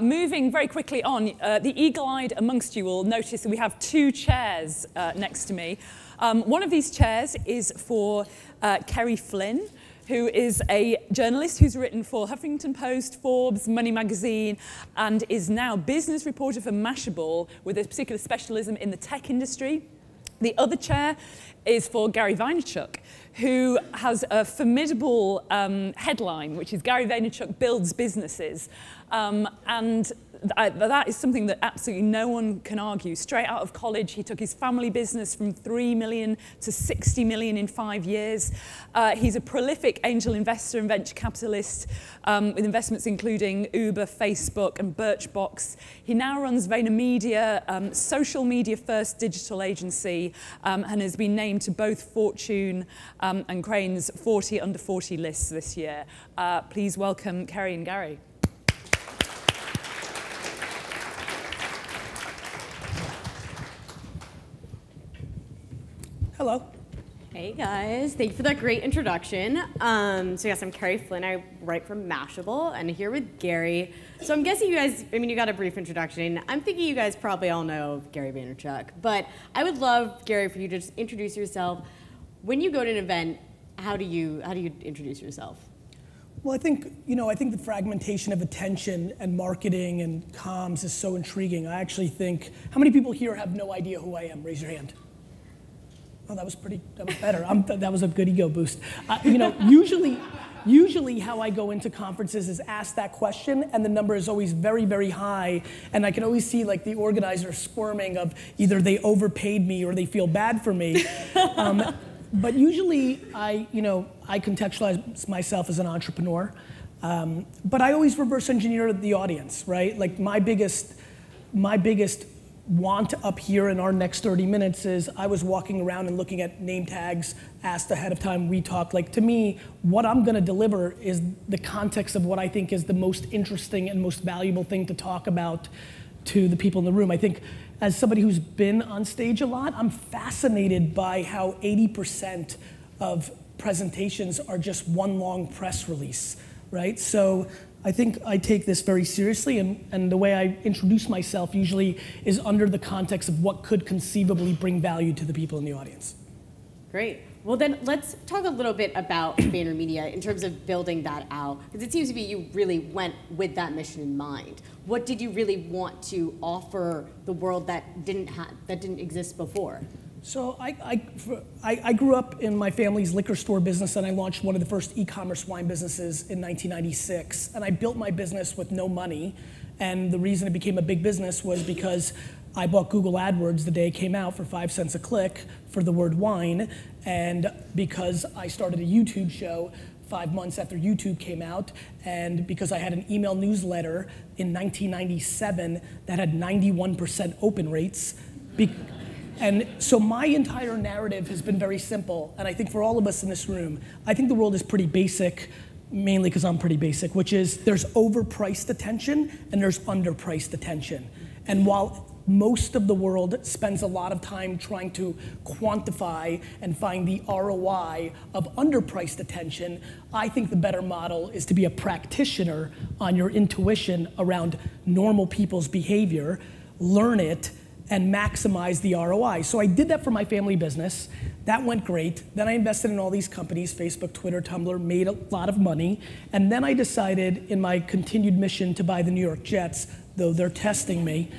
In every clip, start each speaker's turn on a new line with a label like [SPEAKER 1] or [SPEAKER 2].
[SPEAKER 1] Moving very quickly on, the eagle-eyed amongst you will notice that we have two chairs next to me. One of these chairs is for Kerry Flynn, who is a journalist who's written for Huffington Post, Forbes, Money Magazine, and is now business reporter for Mashable with a particular specialism in the tech industry. The other chair is for Gary Vaynerchuk, who has a formidable headline, which is Gary Vaynerchuk Builds Businesses. That is something that absolutely no one can argue. Straight out of college, he took his family business from 3 million to 60 million in 5 years. He's a prolific angel investor and venture capitalist with investments including Uber, Facebook, and Birchbox. He now runs VaynerMedia, social media first digital agency, and has been named to both Fortune and Crane's 40 under 40 lists this year. Please welcome Kerry and Gary.
[SPEAKER 2] Hello.
[SPEAKER 3] Hey guys, thank you for that great introduction. So yes, I'm Kerry Flynn. I write for Mashable, and here with Gary. So I'm guessing you guys, you got a brief introduction. I'm thinking you guys probably all know Gary Vaynerchuk, but I would love, Gary, for you to just introduce yourself. When you go to an event, how do you introduce yourself?
[SPEAKER 2] Well, I think the fragmentation of attention and marketing and comms is so intriguing. I actually think, how many people here have no idea who I am? Raise your hand. Oh, that was better. That was a good ego boost. Usually how I go into conferences is ask that question, and the number is always very, very high, and I can always see like the organizer squirming of either they overpaid me or they feel bad for me. But usually I contextualize myself as an entrepreneur, but I always reverse engineer the audience, right? Like my biggest want up here in our next 30 minutes is I was walking around and looking at name tags, asked ahead of time, we talked. Like to me, what I'm gonna deliver is the context of what I think is the most interesting and most valuable thing to talk about to the people in the room. I think as somebody who's been on stage a lot, I'm fascinated by how 80% of presentations are just one long press release, right? So I think I take this very seriously, and the way I introduce myself usually is under the context of what could conceivably bring value to the people in the audience.
[SPEAKER 3] Great. Well then, let's talk a little bit about VaynerMedia in terms of building that out, because it seems to be you really went with that mission in mind. What did you really want to offer the world that didn't exist before?
[SPEAKER 2] So I grew up in my family's liquor store business, and I launched one of the first e-commerce wine businesses in 1996. And I built my business with no money. And the reason it became a big business was because I bought Google AdWords the day it came out for 5 cents a click for the word wine. And because I started a YouTube show 5 months after YouTube came out, and because I had an email newsletter in 1997 that had 91% open rates. And so my entire narrative has been very simple, and I think for all of us in this room, I think the world is pretty basic, mainly because I'm pretty basic, which is there's overpriced attention and there's underpriced attention. And while most of the world spends a lot of time trying to quantify and find the ROI of underpriced attention, I think the better model is to be a practitioner on your intuition around normal people's behavior, learn it, and maximize the ROI. So I did that for my family business. That went great. Then I invested in all these companies, Facebook, Twitter, Tumblr, made a lot of money. And then I decided in my continued mission to buy the New York Jets, though they're testing me,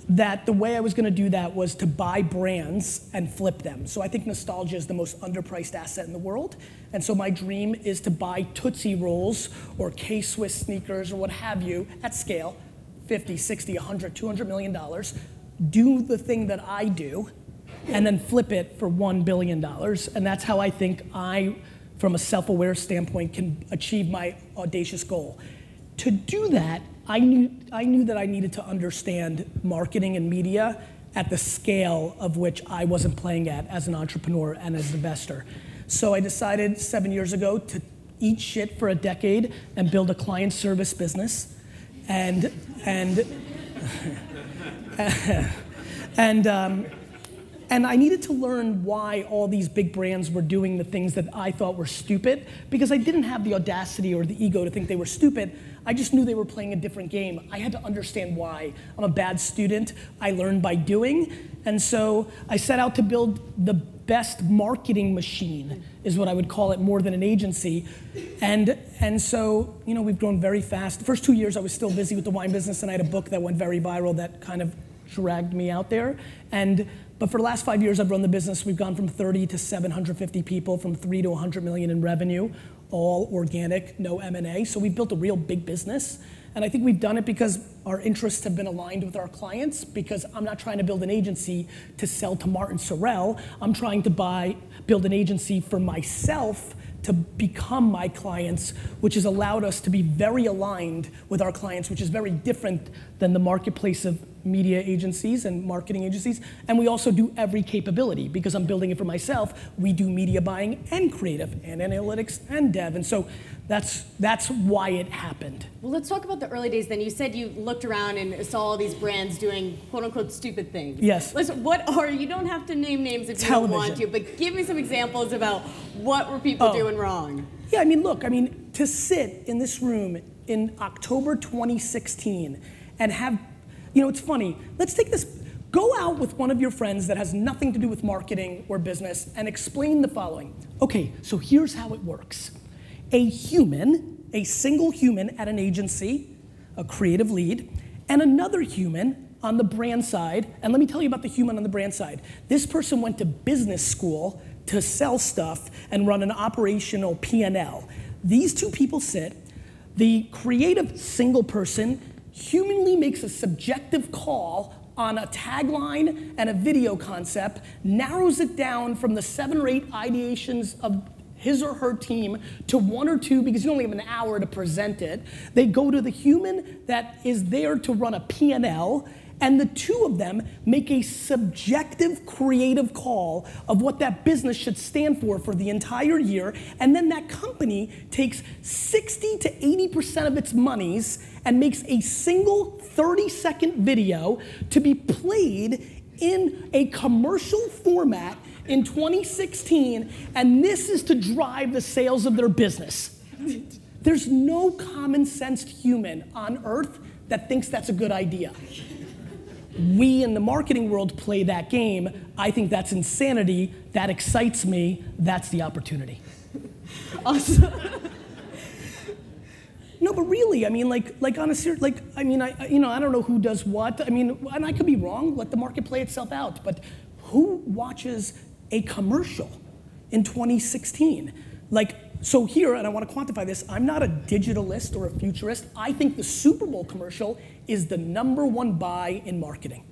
[SPEAKER 2] that the way I was gonna do that was to buy brands and flip them. So I think nostalgia is the most underpriced asset in the world. And so my dream is to buy Tootsie Rolls or K-Swiss sneakers or what have you at scale, 50, 60, 100, $200 million, do the thing that I do, and then flip it for $1 billion. And that's how I think I, from a self-aware standpoint, can achieve my audacious goal. To do that, I knew that I needed to understand marketing and media at the scale of which I wasn't playing at as an entrepreneur and as an investor. So I decided 7 years ago to eat shit for a decade and build a client service business. And And I needed to learn why all these big brands were doing the things that I thought were stupid, because I didn't have the audacity or the ego to think they were stupid. I just knew they were playing a different game. I had to understand why. I'm a bad student. I learned by doing. And so I set out to build the best marketing machine, is what I would call it, more than an agency. And so, you know, we've grown very fast. The first 2 years I was still busy with the wine business, and I had a book that went very viral that kind of dragged me out there. But for the last 5 years I've run the business. We've gone from 30 to 750 people, from 3 to 100 million in revenue, all organic, no M&A. So we've built a real big business. And I think we've done it because our interests have been aligned with our clients, because I'm not trying to build an agency to sell to Martin Sorrell. I'm trying to build an agency for myself to become my clients, which has allowed us to be very aligned with our clients, which is very different than the marketplace of media agencies and marketing agencies. And we also do every capability, because I'm building it for myself. We do media buying and creative and analytics and dev. And so that's why it happened.
[SPEAKER 3] Well, let's talk about the early days then. You said you looked around and saw all these brands doing quote unquote stupid things.
[SPEAKER 2] Yes.
[SPEAKER 3] What are, you don't have to name names if you don't want to, but give me some examples about what were people doing wrong.
[SPEAKER 2] Yeah, I mean, look, to sit in this room in October 2016 and have, you know, it's funny, let's take this, go out with one of your friends that has nothing to do with marketing or business and explain the following. Okay, so here's how it works. A human, a single human at an agency, a creative lead, and another human on the brand side. And let me tell you about the human on the brand side. This person went to business school to sell stuff and run an operational P&L. These two people sit, the creative single person humanly makes a subjective call on a tagline and a video concept, narrows it down from the 7 or 8 ideations of his or her team to 1 or 2, because you only have an hour to present it. They go to the human that is there to run a P&L, and the two of them make a subjective creative call of what that business should stand for the entire year, and then that company takes 60 to 80% of its monies and makes a single 30-second video to be played in a commercial format in 2016, and this is to drive the sales of their business. There's no common sensed human on earth that thinks that's a good idea. We in the marketing world play that game. I think that's insanity. That excites me. That's the opportunity.
[SPEAKER 3] Awesome.
[SPEAKER 2] No, but really, I mean, like on a serious, I don't know who does what. I mean, and I could be wrong. Let the market play itself out. But who watches a commercial in 2016? So here, and I want to quantify this, I'm not a digitalist or a futurist. I think the Super Bowl commercial is the #1 buy in marketing.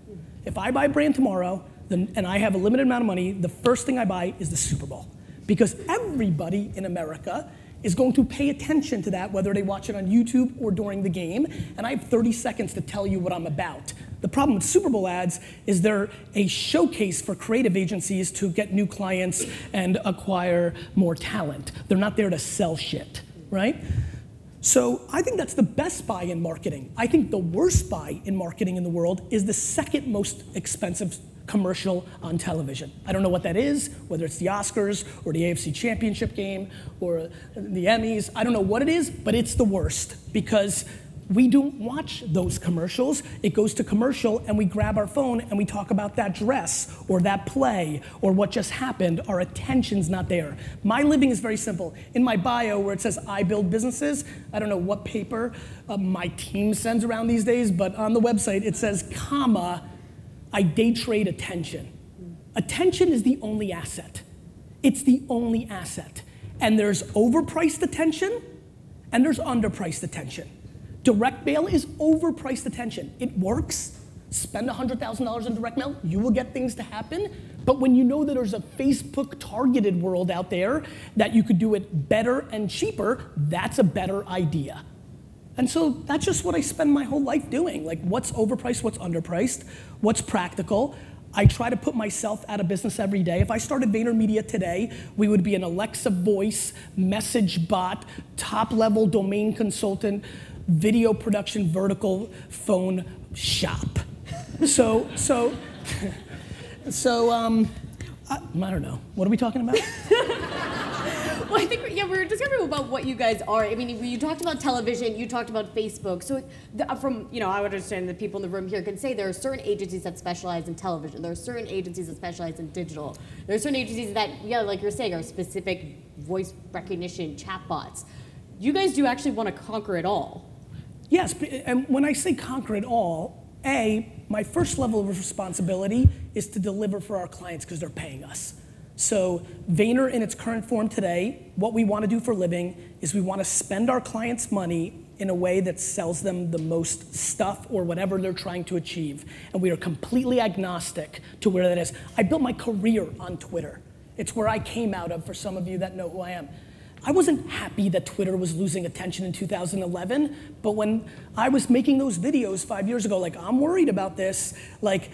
[SPEAKER 2] If I buy a brand tomorrow, and I have a limited amount of money, the first thing I buy is the Super Bowl. Because everybody in America is going to pay attention to that, whether they watch it on YouTube or during the game, and I have 30 seconds to tell you what I'm about. The problem with Super Bowl ads is they're a showcase for creative agencies to get new clients and acquire more talent. They're not there to sell shit, right? So I think that's the best buy in marketing. I think the worst buy in marketing in the world is the second most expensive commercial on television. I don't know what that is, whether it's the Oscars or the AFC Championship game or the Emmys. I don't know what it is, but it's the worst, because we don't watch those commercials. It goes to commercial and we grab our phone and we talk about that dress or that play or what just happened. Our attention's not there. My living is very simple. In my bio where it says I build businesses, I don't know what paper my team sends around these days, but on the website it says, comma, I day trade attention. Attention is the only asset. It's the only asset. And there's overpriced attention and there's underpriced attention. Direct mail is overpriced attention. It works. Spend $100,000 on direct mail, you will get things to happen. But when you know that there's a Facebook targeted world out there that you could do it better and cheaper, that's a better idea. And so that's just what I spend my whole life doing. Like, what's overpriced, what's underpriced, what's practical. I try to put myself out of business every day. If I started VaynerMedia today, we would be an Alexa voice, message bot, top-level domain consultant, video production vertical phone shop. So So, I don't know. What are we talking about?
[SPEAKER 3] Well, I think, yeah, we were discovering about what you guys are. I mean, you talked about television, you talked about Facebook. So from, I would understand that people in the room here can say there are certain agencies that specialize in television. There are certain agencies that specialize in digital. There are certain agencies that, yeah, like you're saying, are specific voice recognition chatbots. You guys do actually want to conquer it all.
[SPEAKER 2] Yes, and when I say conquer it all, my first level of responsibility is to deliver for our clients because they're paying us. So Vayner in its current form today, what we want to do for a living is we want to spend our clients' money in a way that sells them the most stuff or whatever they're trying to achieve. And we are completely agnostic to where that is. I built my career on Twitter. It's where I came out of, for some of you that know who I am. I wasn't happy that Twitter was losing attention in 2011, but when I was making those videos 5 years ago, like, I'm worried about this, like,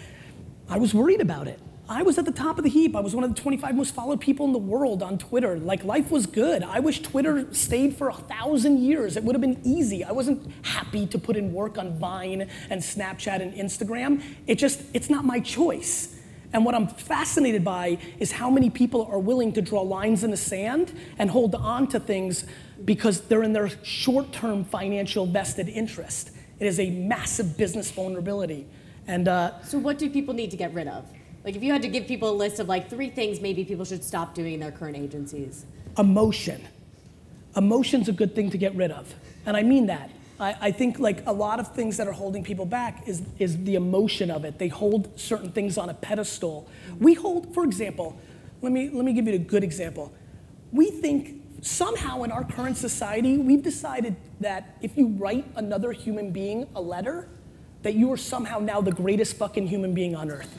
[SPEAKER 2] I was worried about it. I was at the top of the heap. I was one of the 25 most followed people in the world on Twitter. Like, life was good. I wish Twitter stayed for 1,000 years. It would have been easy. I wasn't happy to put in work on Vine and Snapchat and Instagram. It's not my choice. And what I'm fascinated by is how many people are willing to draw lines in the sand and hold on to things because they're in their short-term financial vested interest. It is a massive business vulnerability. And
[SPEAKER 3] so what do people need to get rid of? Like, if you had to give people a list of like 3 things maybe people should stop doing in their current agencies.
[SPEAKER 2] Emotion. Emotion's a good thing to get rid of. And I mean that. I think like a lot of things that are holding people back is the emotion of it. They hold certain things on a pedestal. We hold, for example, let me give you a good example. We think somehow in our current society, we've decided that if you write another human being a letter, that you are somehow now the greatest fucking human being on earth.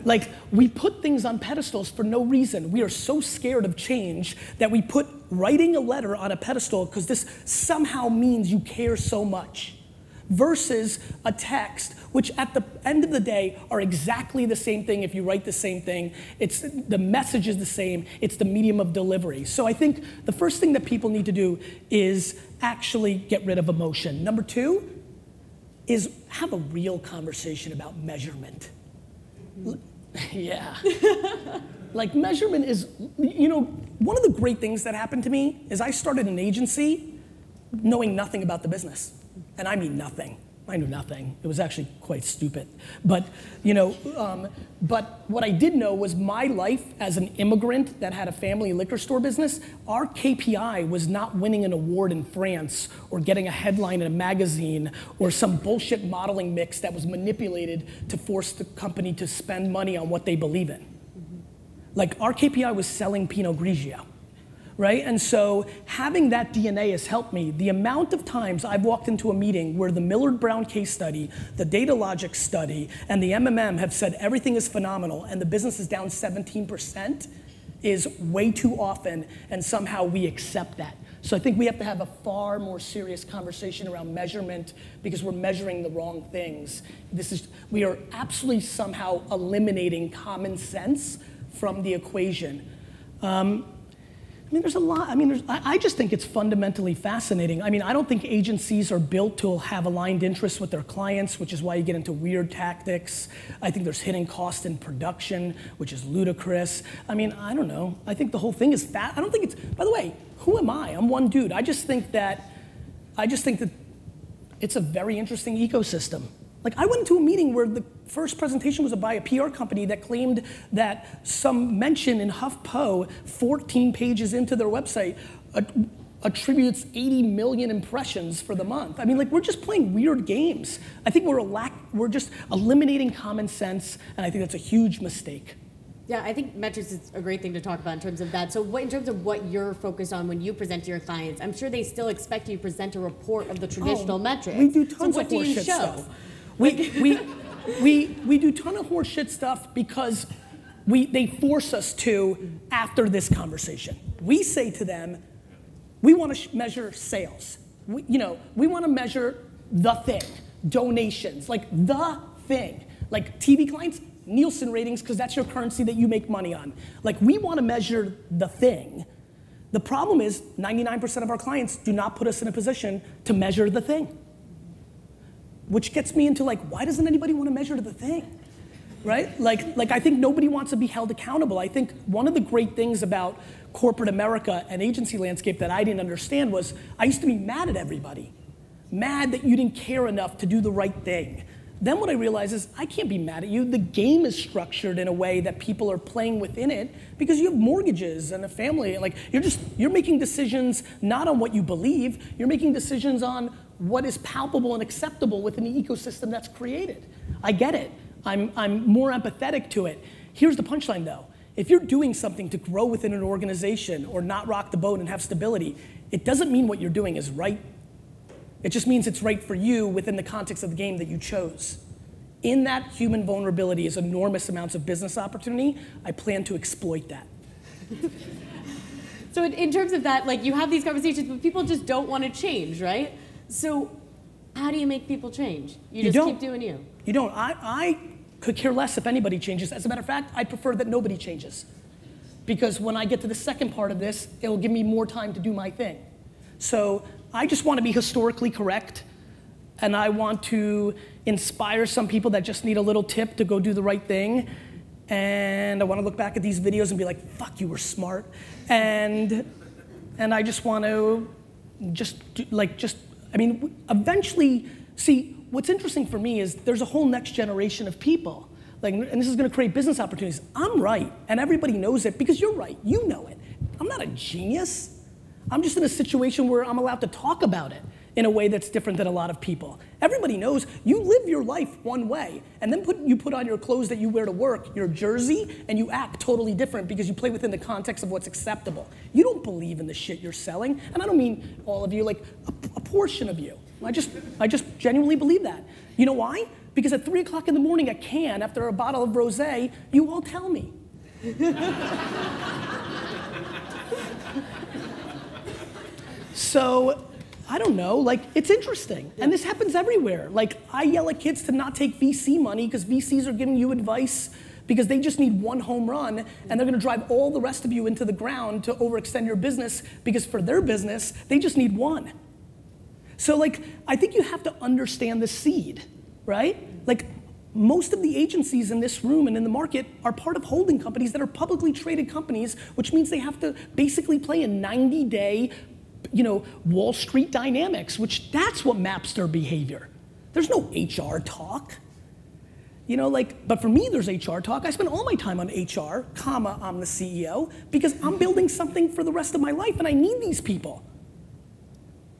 [SPEAKER 2] Like, we put things on pedestals for no reason. We are so scared of change that we put writing a letter on a pedestal because this somehow means you care so much. Versus a text, which at the end of the day are exactly the same thing if you write the same thing. The message is the same, it's the medium of delivery. So I think the first thing that people need to do is actually get rid of emotion. Number 2 is have a real conversation about measurement. Yeah. Like, measurement is, one of the great things that happened to me is I started an agency knowing nothing about the business. And I mean nothing. I knew nothing. It was actually quite stupid. But, but what I did know was my life as an immigrant that had a family liquor store business, our KPI was not winning an award in France or getting a headline in a magazine or some bullshit modeling mix that was manipulated to force the company to spend money on what they believe in. Like, our KPI was selling Pinot Grigio. Right? And so having that DNA has helped me. The amount of times I've walked into a meeting where the Millard Brown case study, the Data Logic study, and the MMM have said everything is phenomenal and the business is down 17% is way too often, and somehow we accept that. So I think we have to have a far more serious conversation around measurement because we're measuring the wrong things. We are absolutely somehow eliminating common sense from the equation. I mean, there's a lot. I mean, I just think it's fundamentally fascinating. I mean, I don't think agencies are built to have aligned interests with their clients, which is why you get into weird tactics. I think there's hidden cost in production, which is ludicrous. I mean, I don't know. I think the whole thing is fat. I don't think it's, by the way, who am I? I'm one dude. I just think that it's a very interesting ecosystem. Like, I went into a meeting where the first presentation was by a PR company that claimed that some mention in HuffPo, 14 pages into their website, attributes 80 million impressions for the month. I mean, like, we're just playing weird games. I think we're just eliminating common sense, and I think that's a huge mistake.
[SPEAKER 3] Yeah, I think metrics is a great thing to talk about in terms of that. So in terms of what you're focused on when you present to your clients, I'm sure they still expect you to present a report of the traditional metrics.
[SPEAKER 2] We do tons of horseshit stuff. We do a ton of horseshit stuff because they force us to after this conversation. We say to them, we want to measure sales. We want to measure the thing, donations, like the thing. Like TV clients, Nielsen ratings, because that's your currency that you make money on. Like, we want to measure the thing. The problem is 99% of our clients do not put us in a position to measure the thing. Which gets me into, like, why doesn't anybody want to measure the thing? right? Like I think nobody wants to be held accountable. I think one of the great things about corporate America and agency landscape that I didn't understand was I used to be mad at everybody. Mad that you didn't care enough to do the right thing. Then what I realized is I can't be mad at you. The game is structured in a way that people are playing within it because you have mortgages and a family. Like you're making decisions not on what you believe, you're making decisions on what is palpable and acceptable within the ecosystem that's created. I get it. I'm more empathetic to it. Here's the punchline though. If you're doing something to grow within an organization or not rock the boat and have stability, it doesn't mean what you're doing is right. It just means it's right for you within the context of the game that you chose. In that human vulnerability is enormous amounts of business opportunity. I plan to exploit that.
[SPEAKER 3] So in terms of that, like you have these conversations, but people just don't want to change, right? So how do you make people change? You just keep doing you.
[SPEAKER 2] You don't. I could care less if anybody changes. As a matter of fact, I prefer that nobody changes. Because when I get to the second part of this, it'll give me more time to do my thing. So I just want to be historically correct, and I want to inspire some people that just need a little tip to go do the right thing, and I want to look back at these videos and be like, fuck, you were smart, and I just want to eventually, see, what's interesting for me is there's a whole next generation of people, and this is going to create business opportunities. I'm right, and everybody knows it because you're right, you know it. I'm not a genius. I'm just in a situation where I'm allowed to talk about it in a way that's different than a lot of people. Everybody knows you live your life one way, and then you put on your clothes that you wear to work, your jersey, and you act totally different because you play within the context of what's acceptable. You don't believe in the shit you're selling, and I don't mean all of you, like a portion of you. I just genuinely believe that. You know why? Because at 3 o'clock in the morning at Cannes, after a bottle of rosé, you all tell me. So, I don't know, like, it's interesting. And this happens everywhere. Like, I yell at kids to not take VC money because VCs are giving you advice because they just need one home run and they're gonna drive all the rest of you into the ground to overextend your business because for their business, they just need one. So, like, I think you have to understand the seed, right? Like, most of the agencies in this room and in the market are part of holding companies that are publicly traded companies, which means they have to basically play a 90-day Wall Street dynamics, which that's what maps their behavior. There's no HR talk. But for me, there's HR talk. I spend all my time on HR, I'm the CEO, because I'm building something for the rest of my life and I need these people.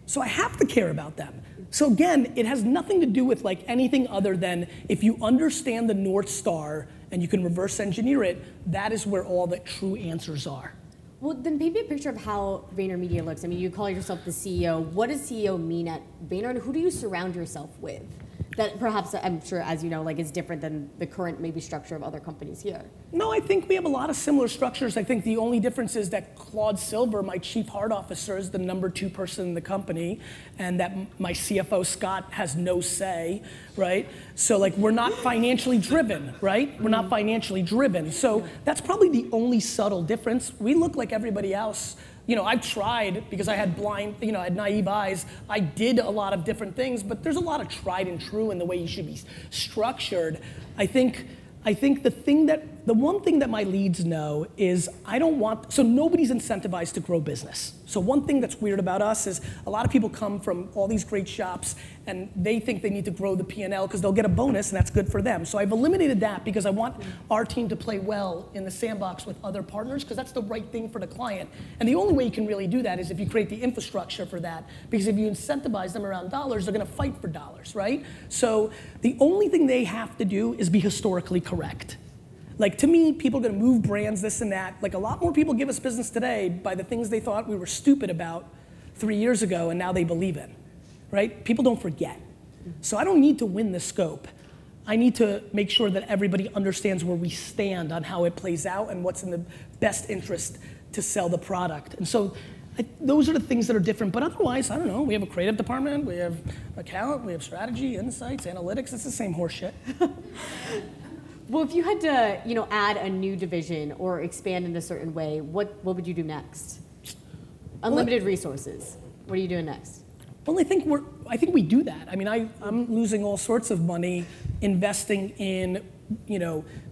[SPEAKER 2] So I have to care about them. So again, it has nothing to do with like anything other than if you understand the North Star and you can reverse engineer it, that is where all the true answers are.
[SPEAKER 3] Well, then paint me a picture of how VaynerMedia looks. I mean, you call yourself the CEO. What does CEO mean at Vayner, and who do you surround yourself with? That perhaps, I'm sure, as you know, like is different than the current maybe structure of other companies here. No,
[SPEAKER 2] I think we have a lot of similar structures. I think the only difference is that Claude Silver, my chief heart officer, is the #2 person in the company, and that my CFO, Scott, has no say, right? So like we're not financially driven, right? We're not financially driven. So that's probably the only subtle difference. We look like everybody else. I've tried because I had I had naive eyes. I did a lot of different things, but there's a lot of tried and true in the way you should be structured. I think the one thing that my leads know is so nobody's incentivized to grow business. So one thing that's weird about us is a lot of people come from all these great shops and they think they need to grow the P&L because they'll get a bonus and that's good for them. So I've eliminated that because I want our team to play well in the sandbox with other partners because that's the right thing for the client. And the only way you can really do that is if you create the infrastructure for that, because if you incentivize them around dollars, they're gonna fight for dollars, right? So the only thing they have to do is be historically correct. Like to me, people are gonna move brands, this and that. Like a lot more people give us business today by the things they thought we were stupid about 3 years ago and now they believe in, right? People don't forget. So I don't need to win the scope. I need to make sure that everybody understands where we stand on how it plays out and what's in the best interest to sell the product. And so those are the things that are different, but otherwise, I don't know, we have a creative department, we have account, we have strategy, insights, analytics, it's the same horse shit.
[SPEAKER 3] Well, if you had to, add a new division or expand in a certain way, what would you do next? Unlimited resources. What are you doing next?
[SPEAKER 2] Well, I think we do that. I mean, I'm losing all sorts of money investing in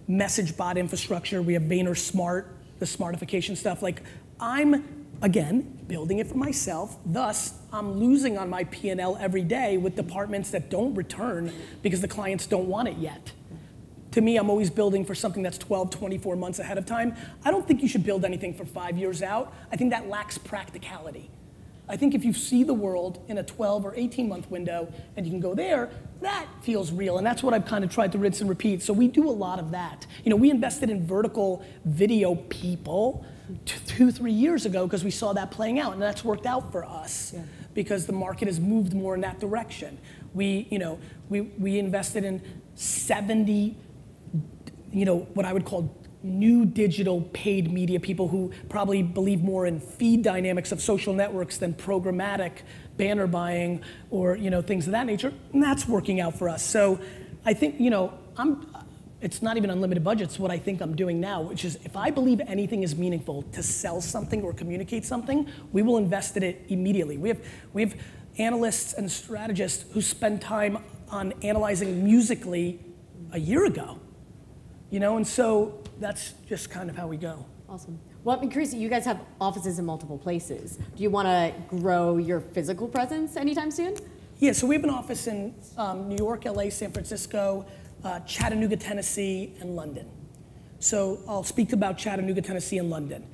[SPEAKER 2] message bot infrastructure. We have VaynerSmart, the smartification stuff. Like, I'm, again, building it for myself. Thus, I'm losing on my P&L every day with departments that don't return because the clients don't want it yet. To me, I'm always building for something that's 12, 24 months ahead of time. I don't think you should build anything for 5 years out. I think that lacks practicality. I think if you see the world in a 12 or 18-month window and you can go there, that feels real. And that's what I've kind of tried to rinse and repeat. So we do a lot of that. We invested in vertical video people 2-3 years ago because we saw that playing out, and that's worked out for us because the market has moved more in that direction. We invested in 70 what I would call new digital paid media people who probably believe more in feed dynamics of social networks than programmatic banner buying or things of that nature, and that's working out for us. So I think it's not even unlimited budgets what I think I'm doing now, which is if I believe anything is meaningful to sell something or communicate something, we will invest in it immediately. We have analysts and strategists who spend time on analyzing Musical.ly a year ago. And so that's just kind of how we go.
[SPEAKER 3] Awesome. Well, I'm curious, you guys have offices in multiple places. Do you want to grow your physical presence anytime soon?
[SPEAKER 2] Yeah, so we have an office in New York, LA, San Francisco, Chattanooga, Tennessee, and London. So I'll speak about Chattanooga, Tennessee, and London.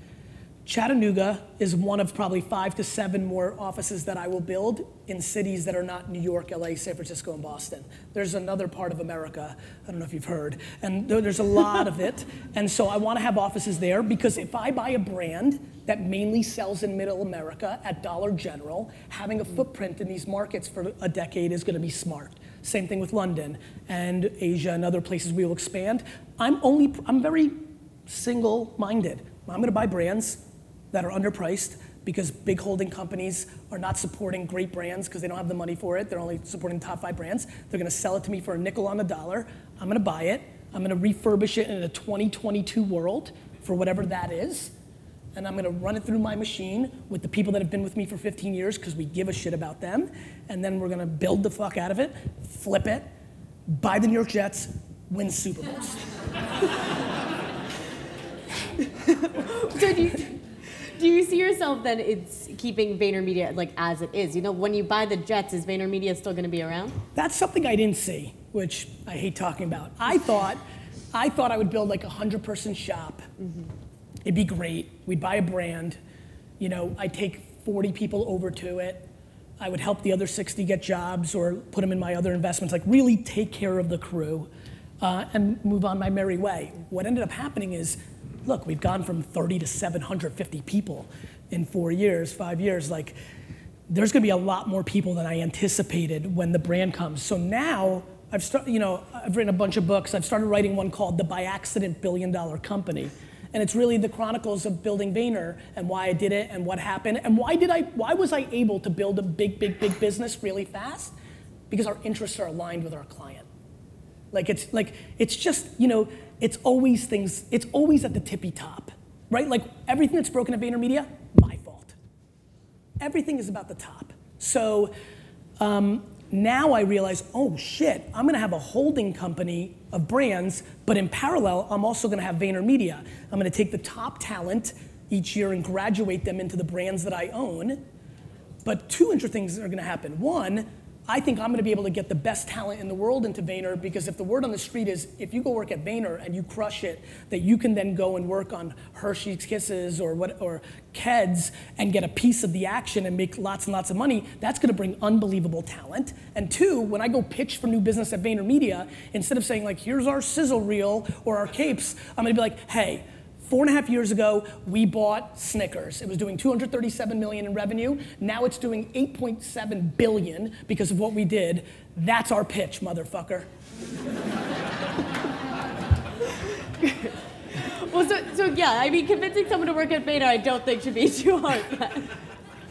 [SPEAKER 2] Chattanooga is one of probably 5 to 7 more offices that I will build in cities that are not New York, LA, San Francisco, and Boston. There's another part of America, I don't know if you've heard, and there's a lot of it. And so I want to have offices there because if I buy a brand that mainly sells in middle America at Dollar General, having a footprint in these markets for a decade is going to be smart. Same thing with London and Asia and other places we will expand. I'm very single-minded. I'm going to buy brands that are underpriced because big holding companies are not supporting great brands because they don't have the money for it. They're only supporting the top 5 brands. They're going to sell it to me for a nickel on the dollar. I'm going to buy it. I'm going to refurbish it in a 2022 world for whatever that is. And I'm going to run it through my machine with the people that have been with me for 15 years because we give a shit about them. And then we're going to build the fuck out of it, flip it, buy the New York Jets, win Super Bowls.
[SPEAKER 3] So do you see yourself then it's keeping VaynerMedia like as it is? When you buy the Jets, is VaynerMedia still going to be around?
[SPEAKER 2] That's something I didn't see, which I hate talking about. I thought I would build like a 100-person shop. Mm-hmm. It'd be great. We'd buy a brand. I'd take 40 people over to it. I would help the other 60 get jobs or put them in my other investments, like really take care of the crew and move on my merry way. What ended up happening is, look, we've gone from 30 to 750 people in 5 years. Like, there's gonna be a lot more people than I anticipated when the brand comes. So now, I've written a bunch of books. I've started writing one called The By Accident $1 Billion Company. And it's really the chronicles of building Vayner and why I did it and what happened. And why was I able to build a big business really fast? Because our interests are aligned with our client. It's just, it's always at the tippy top, right? Like everything that's broken at VaynerMedia, my fault. Everything is about the top. So now I realize, oh shit, I'm gonna have a holding company of brands, but in parallel, I'm also gonna have VaynerMedia. I'm gonna take the top talent each year and graduate them into the brands that I own. But 2 interesting things are gonna happen. One, I think I'm gonna be able to get the best talent in the world into Vayner because if the word on the street is, if you go work at Vayner and you crush it, that you can then go and work on Hershey's Kisses or Keds and get a piece of the action and make lots and lots of money, that's gonna bring unbelievable talent. And 2, when I go pitch for new business at VaynerMedia, instead of saying like, here's our sizzle reel or our capes, I'm gonna be like, hey, 4.5 years ago, we bought Snickers. It was doing $237 million in revenue. Now it's doing $8.7 billion because of what we did. That's our pitch, motherfucker.
[SPEAKER 3] Well, so yeah, I mean, convincing someone to work at Vayner, I don't think should be too hard.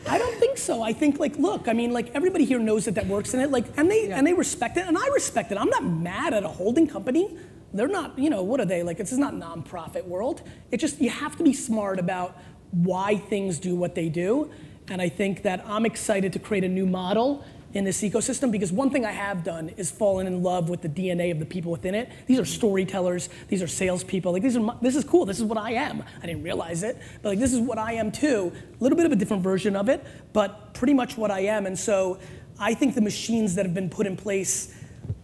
[SPEAKER 2] I don't think so. I think look, I mean, everybody here knows that works in it, and they respect it, and I respect it. I'm not mad at a holding company. They're not, what are they? This is not nonprofit world. It's just, you have to be smart about why things do what they do. And I think that I'm excited to create a new model in this ecosystem, because one thing I have done is fallen in love with the DNA of the people within it. These are storytellers, these are salespeople, like this is cool, this is what I am. I didn't realize it, but like this is what I am too. A little bit of a different version of it, but pretty much what I am. And so I think the machines that have been put in place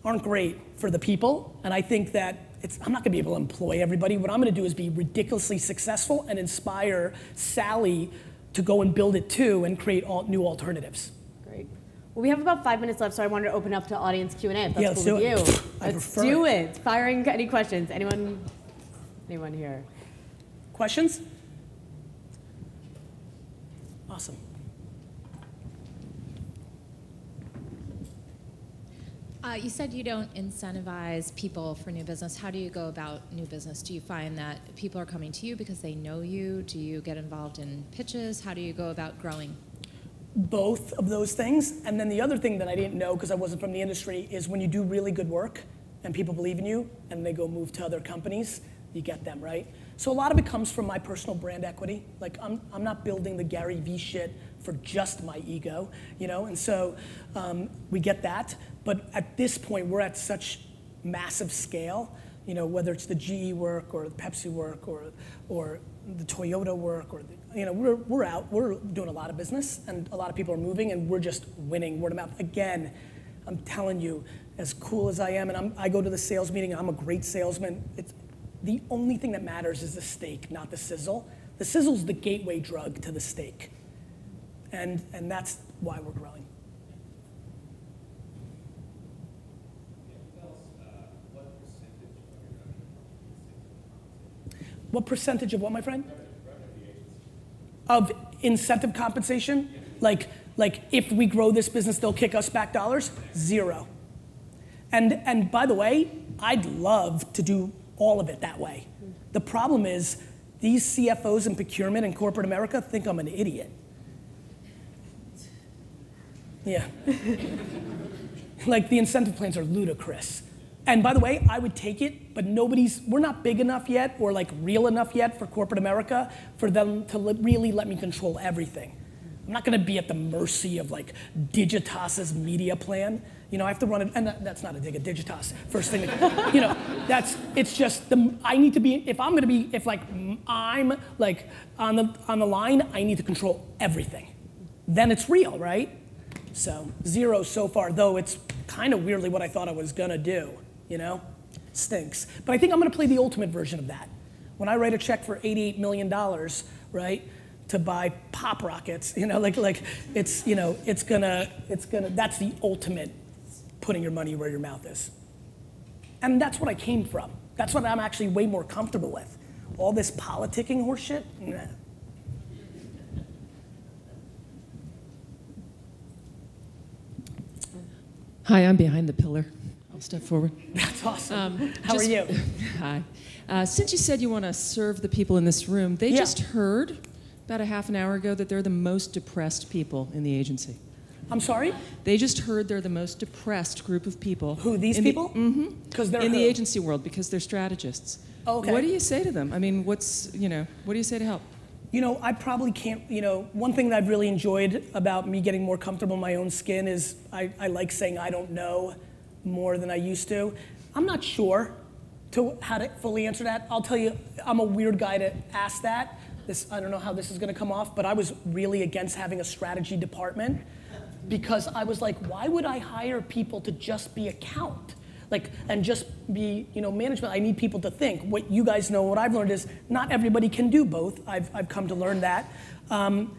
[SPEAKER 2] aren't great for the people, and I think that I'm not gonna be able to employ everybody. What I'm gonna do is be ridiculously successful and inspire Sally to go and build it too and create new alternatives.
[SPEAKER 3] Great. Well, we have about 5 minutes left, so I wanted to open up to audience Q&A if that's cool with you. Let's do it. Firing any questions. Anyone here?
[SPEAKER 2] Questions? Awesome.
[SPEAKER 4] You said you don't incentivize people for new business. How do you go about new business? Do you find that people are coming to you because they know you? Do you get involved in pitches? How do you go about growing?
[SPEAKER 2] Both of those things. And then the other thing that I didn't know because I wasn't from the industry is when you do really good work and people believe in you and they go move to other companies, you get them, right? So a lot of it comes from my personal brand equity. Like I'm not building the Garyvee shit for just my ego, you know? And so we get that. But at this point, we're at such massive scale, you know, whether it's the GE work or the Pepsi work or the Toyota work, or you know, we're doing a lot of business and a lot of people are moving and we're just winning word of mouth. Again, I'm telling you, as cool as I am, and I go to the sales meeting, I'm a great salesman. The only thing that matters is the steak, not the sizzle. The sizzle's the gateway drug to the steak. And that's why we're growing. What percentage of what, my friend? Of incentive compensation? Like if we grow this business, they'll kick us back dollars? 0. And by the way, I'd love to do all of it that way. The problem is these CFOs in procurement in corporate America think I'm an idiot. Yeah. Like the incentive plans are ludicrous. And by the way, I would take it, but we're not big enough yet or like real enough yet for corporate America for them to really let me control everything. I'm not gonna be at the mercy of like Digitas's media plan. You know, I have to run it, and that's not a dig at Digitas, first thing, you know, it's just, I need to be, if I'm like on the line, I need to control everything. Then it's real, right? So 0 so far, though it's kind of weirdly what I thought I was gonna do, you know? Stinks. But I think I'm gonna play the ultimate version of that. When I write a check for $88 million, right, to buy pop rockets, you know, like it's, you know, it's gonna, that's the ultimate putting your money where your mouth is. And that's what I came from. That's what I'm actually way more comfortable with. All this politicking horseshit, nah.
[SPEAKER 5] Hi, I'm behind the pillar. I'll step forward.
[SPEAKER 2] That's awesome. How are you?
[SPEAKER 5] Hi. Since you said you want to serve the people in this room, they just heard about a half an hour ago that they're the most depressed people in the agency.
[SPEAKER 2] I'm sorry?
[SPEAKER 5] They just heard they're the most depressed group of people.
[SPEAKER 2] Who, these people?
[SPEAKER 5] Mm-hmm.
[SPEAKER 2] Because they're
[SPEAKER 5] in the agency world, because they're strategists.
[SPEAKER 2] Okay.
[SPEAKER 5] What do you say to them? I mean, what do you say to help?
[SPEAKER 2] You know, I probably can't, you know, one thing that I've really enjoyed about me getting more comfortable in my own skin is I like saying I don't know more than I used to. I'm not sure how to fully answer that. I'll tell you, I'm a weird guy to ask that. I don't know how this is gonna come off, but I was really against having a strategy department because I was like, why would I hire people to just be account? And just be, you know, management. I need people to think. What you guys know, what I've learned is not everybody can do both. I've come to learn that. You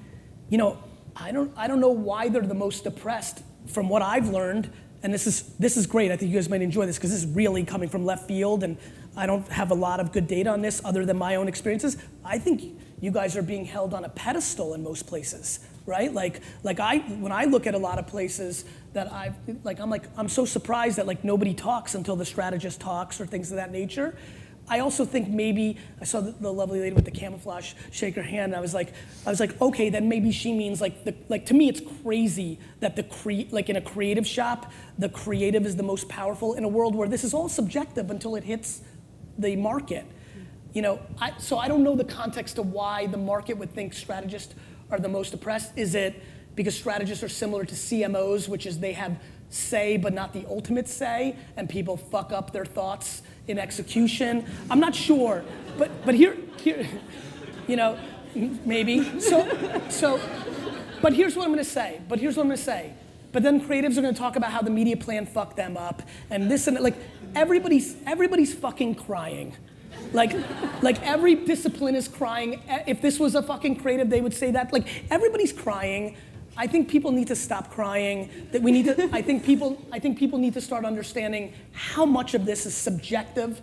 [SPEAKER 2] know, I don't know why they're the most depressed. From what I've learned, and this is great. I think you guys might enjoy this because this is really coming from left field, and I don't have a lot of good data on this other than my own experiences. I think you guys are being held on a pedestal in most places, right? When I look at a lot of places that I'm so surprised that nobody talks until the strategist talks or things of that nature. I also think maybe, I saw the lovely lady with the camouflage shake her hand, and I was like, okay, then maybe she means to me it's crazy that in a creative shop, the creative is the most powerful in a world where this is all subjective until it hits the market. You know, so I don't know the context of why the market would think strategists are the most oppressed. Is it because strategists are similar to CMOs, which is they have say but not the ultimate say, and people fuck up their thoughts in execution. I'm not sure, but here, you know, maybe. But here's what I'm gonna say. But then creatives are gonna talk about how the media plan fucked them up, and this and that. Like, everybody's fucking crying. Like every discipline is crying. If this was a fucking creative, they would say that. Like, everybody's crying. I think people need to stop crying. I think people need to start understanding how much of this is subjective.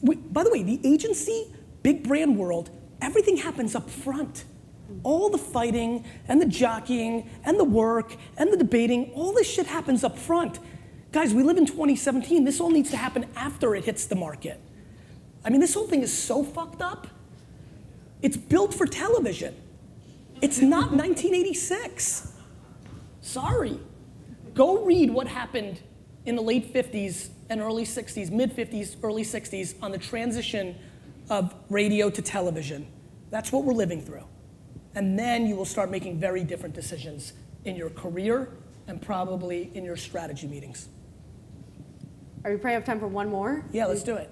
[SPEAKER 2] By the way, the agency, big brand world, everything happens up front. All the fighting and the jockeying and the work and the debating, all this shit happens up front. Guys, we live in 2017. This all needs to happen after it hits the market. I mean, this whole thing is so fucked up. It's built for television. It's not 1986. Sorry. Go read what happened in the late 50s and early 60s, mid 50s, early 60s on the transition of radio to television. That's what we're living through. And then you will start making very different decisions in your career and probably in your strategy meetings.
[SPEAKER 3] Are we probably have time for one more?
[SPEAKER 2] Yeah, let's do it.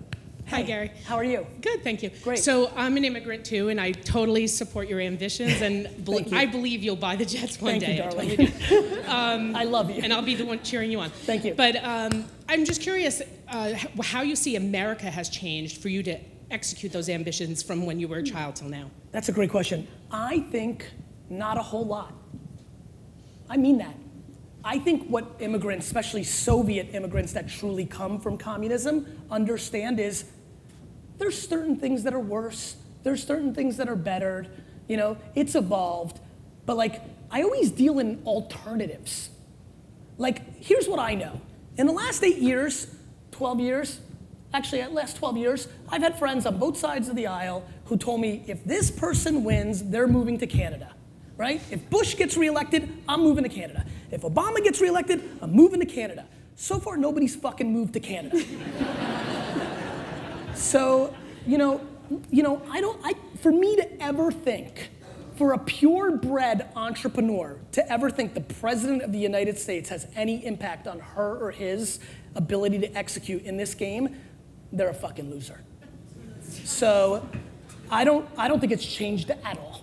[SPEAKER 6] Hi, Gary.
[SPEAKER 2] How are you?
[SPEAKER 6] Good, thank you.
[SPEAKER 2] Great.
[SPEAKER 6] So I'm an immigrant too, and I totally support your ambitions, and I believe you'll buy the jets one day.
[SPEAKER 2] Thank you, darling. I love you.
[SPEAKER 6] And I'll be the one cheering you on.
[SPEAKER 2] Thank you.
[SPEAKER 6] But I'm just curious how you see America has changed for you to execute those ambitions from when you were a child till now.
[SPEAKER 2] That's a great question. I think not a whole lot. I mean that. I think what immigrants, especially Soviet immigrants that truly come from communism, understand is there's certain things that are worse, there's certain things that are better, you know, it's evolved, but like, I always deal in alternatives. Like, here's what I know. In the last 8 years, 12 years, actually the last 12 years, I've had friends on both sides of the aisle who told me if this person wins, they're moving to Canada. Right? If Bush gets reelected, I'm moving to Canada. If Obama gets reelected, I'm moving to Canada. So far, nobody's fucking moved to Canada. So, for me to ever think, for a purebred entrepreneur to ever think the President of the United States has any impact on her or his ability to execute in this game, they're a fucking loser. So, I don't think it's changed at all.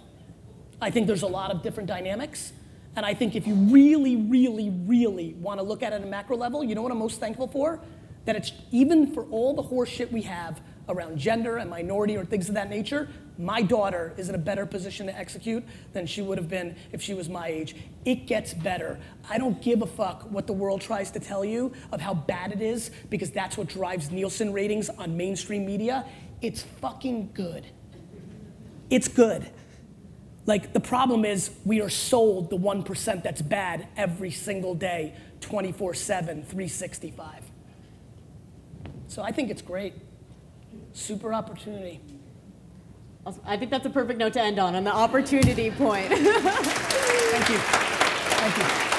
[SPEAKER 2] I think there's a lot of different dynamics, and I think if you really, really, really want to look at it at a macro level, you know what I'm most thankful for? That it's even for all the horse shit we have around gender and minority or things of that nature, my daughter is in a better position to execute than she would have been if she was my age. It gets better. I don't give a fuck what the world tries to tell you of how bad it is, because that's what drives Nielsen ratings on mainstream media. It's fucking good. It's good. Like, the problem is we are sold the 1% that's bad every single day, 24/7, 365. So I think it's great. Super opportunity.
[SPEAKER 3] I think that's a perfect note to end on the opportunity point.
[SPEAKER 2] Thank you. Thank you.